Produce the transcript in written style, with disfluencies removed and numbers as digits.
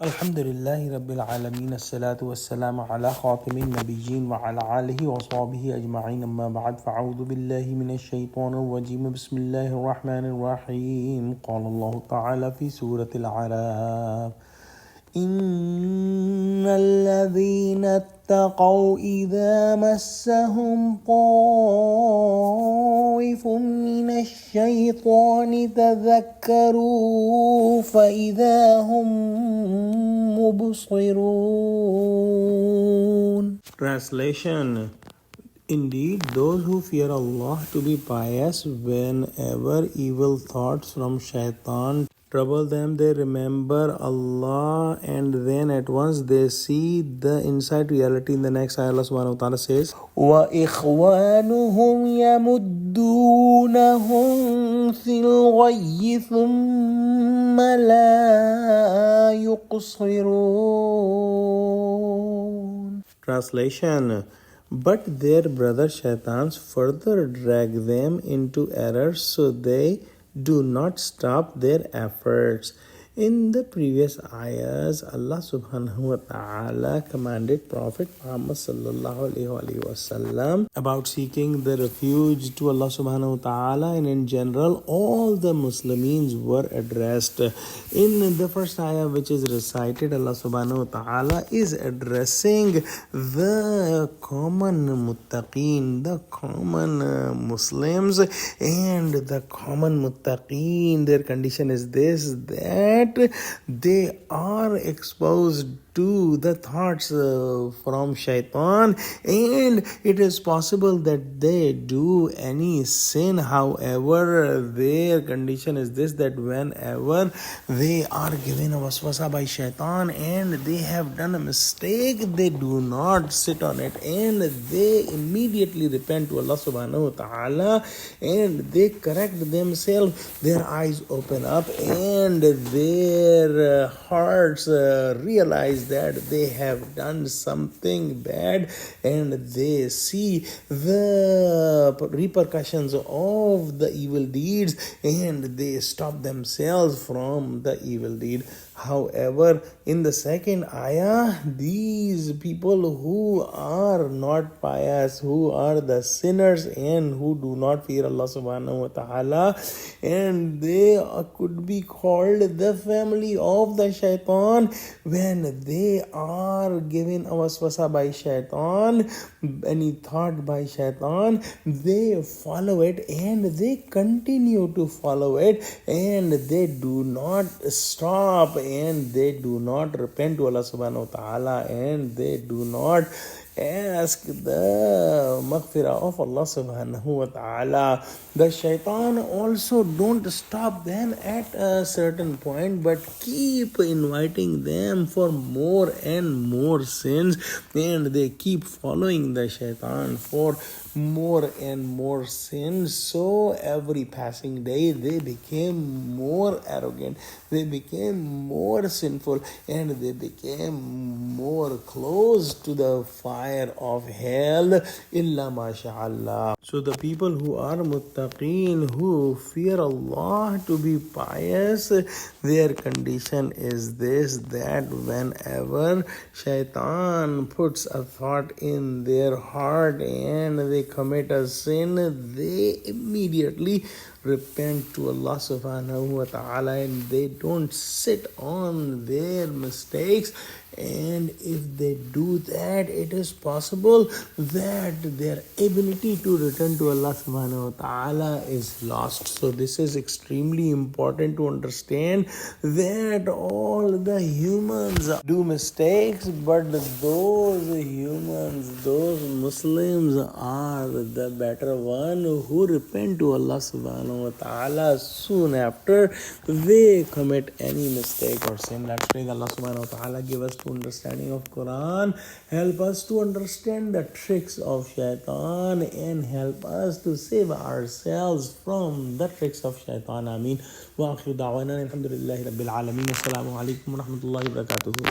Alhamdulillahi Rabbil Alameen, As-salatu was-salamu ala khatimin nabiyyin wa ala alihi wa sahbihi ajma'in, amma ba'd, fa'udhu billahi minash shaytanir rajim, bismillahir rahmanir rahim. Qala Allah ta'ala fi Surah Al-Aaraf, Innal ladhina ittaqaw idha massahum طائف من الشيطان تذكروا فإذا هم مبصرون. Translation: Indeed, those who fear Allah to be pious, whenever evil thoughts from shaitan trouble them, they remember Allah, and then at once they see the inside reality. In the next ayah, Allah subhanahu wa ta'ala says, وَإِخْوَانُهُمْ يَمُدُّونَهُمْ فِي الْغَيِّ ثُمَّ لَا يُقْصِرُونَ. Translation: But their brother shaitans further drag them into error, so they do not stop their efforts. In the previous ayahs, Allah subhanahu wa ta'ala commanded Prophet Muhammad sallallahu alayhi wa sallam about seeking the refuge to Allah subhanahu wa ta'ala, and in general all the Muslims were addressed. In the first ayah which is recited, Allah subhanahu wa ta'ala is addressing the common muttaqeen, the common Muslims, and the common muttaqeen, their condition is this, that they are exposed to the thoughts from shaitan, and it is possible that they do any sin. However, their condition is this, that whenever they are given a waswasa by shaitan and they have done a mistake, they do not sit on it, and they immediately repent to Allah subhanahu wa ta'ala, and they correct themselves. Their eyes open up and their hearts realize that they have done something bad, and they see the repercussions of the evil deeds, and they stop themselves from the evil deed. However, in the second ayah, these people who are not pious, who are the sinners and who do not fear Allah subhanahu wa ta'ala, and they could be called the family of the shaitan, when they are given a waswasa by shaitan, any thought by shaitan, they follow it and they continue to follow it, and they do not stop, and they do not repent to Allah subhanahu wa ta'ala, and they do not ask the maghfirah of Allah subhanahu wa ta'ala. The shaitan also don't stop them at a certain point, but keep inviting them for more and more sins, and they keep following the shaitan for more and more sins. So every passing day they became more arrogant, they became more sinful, and they became more close to the fire of hell, illa masha'Allah. So the people who are muttaqeen, who fear Allah to be pious, their condition is this, that whenever shaitan puts a thought in their heart and they commit a sin, they immediately repent to Allah subhanahu wa ta'ala, and they don't sit on their mistakes. And if they do that, it is possible that their ability to return to Allah subhanahu wa ta'ala is lost. So this is extremely important to understand, that all the humans do mistakes, but those humans, those Muslims are the better one who repent to Allah subhanahu wa ta'ala soon after they commit any mistake or sin. Let's pray that Allah subhanahu wa ta'ala give us to understanding of Quran, help us to understand the tricks of shaitan, and help us to save ourselves from the tricks of shaitan. Ameen. Wa akhiru da'wana alhamdulillahi Rabbil Alameen. Assalamu alaikum wa rahmatullahi wa barakatuhu.